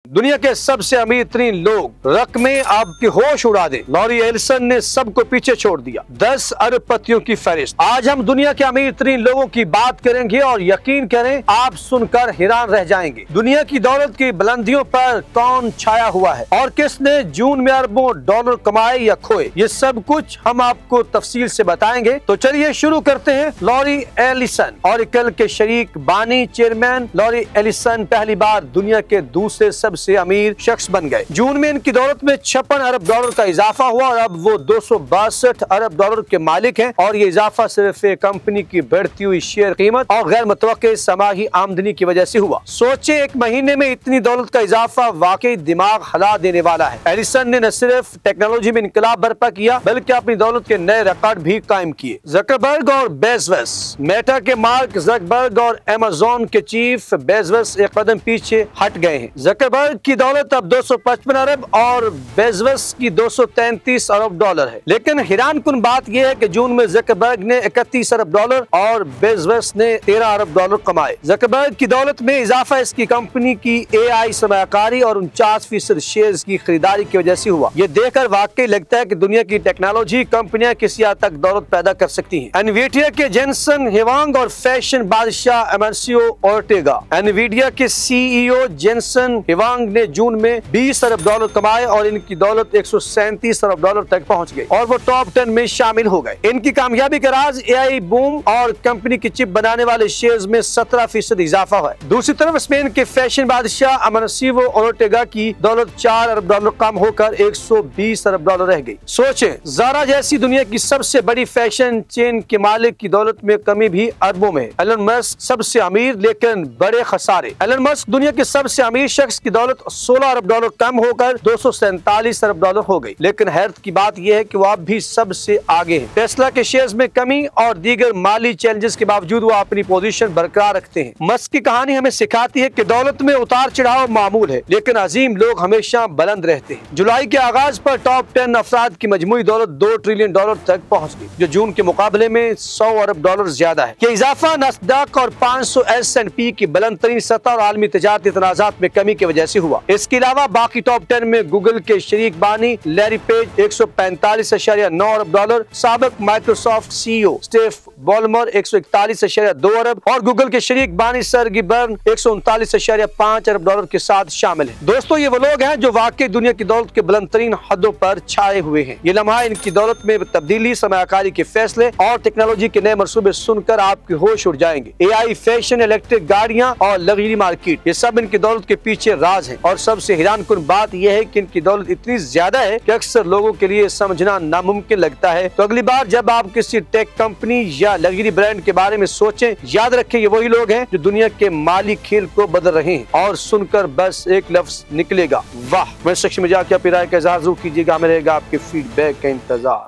दुनिया के सबसे अमीर तरीन लोग रकमें आपके होश उड़ा दे। लॉरी एलिसन ने सबको पीछे छोड़ दिया। 10 अरबपतियों की फहरिस्त। आज हम दुनिया के अमीर तरीन लोगों की बात करेंगे और यकीन करें आप सुनकर हैरान रह जाएंगे। दुनिया की दौलत की बुलंदियों पर कौन छाया हुआ है और किसने जून में अरबों डॉलर कमाए या खोए, ये सब कुछ हम आपको तफसील से बताएंगे। तो चलिए शुरू करते हैं। लॉरी एलिसन ऑरेकल के शरीक बानी चेयरमैन लॉरी एलिसन पहली बार दुनिया के दूसरे सबसे अमीर शख्स बन गए। जून में इनकी दौलत में 56 अरब डॉलर का इजाफा हुआ और अब वो 262 अरब डॉलर के मालिक हैं और ये इजाफा सिर्फ एक कंपनी की बढ़ती हुई शेयर कीमत और गैर मुतवक्के समाही आमदनी की वजह से हुआ। सोचे एक महीने में इतनी दौलत का इजाफा वाकई दिमाग हिला देने वाला है। एलिसन ने न सिर्फ टेक्नोलॉजी में इनकलाब बर्पा किया बल्कि अपनी दौलत के नए रिकॉर्ड भी कायम किए। ज़करबर्ग और बेज़ोस, मेटा के मार्क ज़करबर्ग और अमेज़न के चीफ बेज़ोस एक कदम पीछे हट गए हैं। ज़करबर्ग की दौलत अब 255 अरब और बेज़ोस की 233 अरब डॉलर है। लेकिन हैरान कुन बात यह है कि जून में ज़करबर्ग ने 31 अरब डॉलर और बेज़ोस ने 13 अरब डॉलर कमाए। ज़करबर्ग की दौलत में इजाफा इसकी कंपनी की AI सरमायाकारी और 49% शेयर की खरीदारी की वजह से हुआ। ये देखकर वाकई लगता है कि दुनिया की टेक्नोलॉजी कंपनियां किसी हद तक दौलत पैदा कर सकती हैं। एनवीडिया के जेनसन हुआंग और फैशन बादशाह एमर्सियो ओर्टेगा। एनवीडिया के CEO जेनसन हुआंग ने जून में 20 अरब डॉलर कमाए और इनकी दौलत 137 अरब डॉलर तक पहुंच गई और वो टॉप 10 में शामिल हो गए। इनकी कामयाबी का राज AI बूम और कंपनी की चिप बनाने वाले शेयर्स में 17% इजाफा हुआ है। दूसरी तरफ स्पेन के फैशन बादशाह एमर्सियो ओर्टेगा की दौलत 4 अरब डॉलर कम होकर 120 अरब डॉलर रह गई। सोचें, ज़ारा जैसी दुनिया की सबसे बड़ी फैशन चेन के मालिक की दौलत में कमी भी अरबों में है। एलन मस्क सबसे अमीर लेकिन बड़े खसारे। एलन मस्क दुनिया के सबसे अमीर शख्स की दौलत 16 अरब डॉलर कम होकर 247 अरब डॉलर हो गई। लेकिन हैरत की बात यह है कि वो अब भी सबसे आगे है। टेस्ला के शेयर्स में कमी और दीगर माली चैलेंजेस के बावजूद वो अपनी पोजीशन बरकरार रखते हैं। मस्क की कहानी हमें सिखाती है कि दौलत में उतार चढ़ाव मामूल है लेकिन अजीम लोग हमेशा बुलंद रहते हैं। जुलाई के आगाज पर टॉप 10 अफराद की मजमूई दौलत 2 ट्रिलियन डॉलर तक पहुँच गई, जो जून के मुकाबले में 100 अरब डॉलर ज्यादा है। ये इजाफा नस्डक और 500 S&P की बुलंद तरीन सतह और आलमी तजारती तनाज़ात में कमी की वजह से हुआ। इसके अलावा बाकी टॉप 10 में गूगल के शरीक बानी लैरी पेज 145.9 अरब डॉलर, साबिक माइक्रोसॉफ्ट CEO स्टीव बॉलमर 141.2 अरब और गूगल के शरीक बानी सर्गी बर्न 139.5 अरब डॉलर के साथ शामिल है। दोस्तों, ये वो लोग हैं जो वाकई दुनिया की दौलत के बुलंद तरीन हदों पर छाए हुए हैं। ये लम्हा इनकी दौलत में तब्दीली, सरमायाकारी के फैसले और टेक्नोलॉजी के नए मंसूबे सुनकर आपके होश उड़ जाएंगे। AI, फैशन, इलेक्ट्रिक गाड़ियां और लग्जरी मार्केट, ये सब इनकी दौलत के पीछे राज है। और सबसे हैरान कुन बात यह है कि इनकी दौलत इतनी ज्यादा है कि अक्सर लोगों के लिए समझना नामुमकिन लगता है। तो अगली बार जब आप किसी टेक कंपनी या लग्जरी ब्रांड के बारे में सोचें, याद रखें ये वही लोग हैं जो दुनिया के माली खेल को बदल रहे हैं। और सुनकर बस एक लफ्ज निकलेगा, वाह। मैं शख्स में जाकर अपनी राय का इज़हार जरूर कीजिएगा। हमें रहेगा आपके फीडबैक का इंतजार।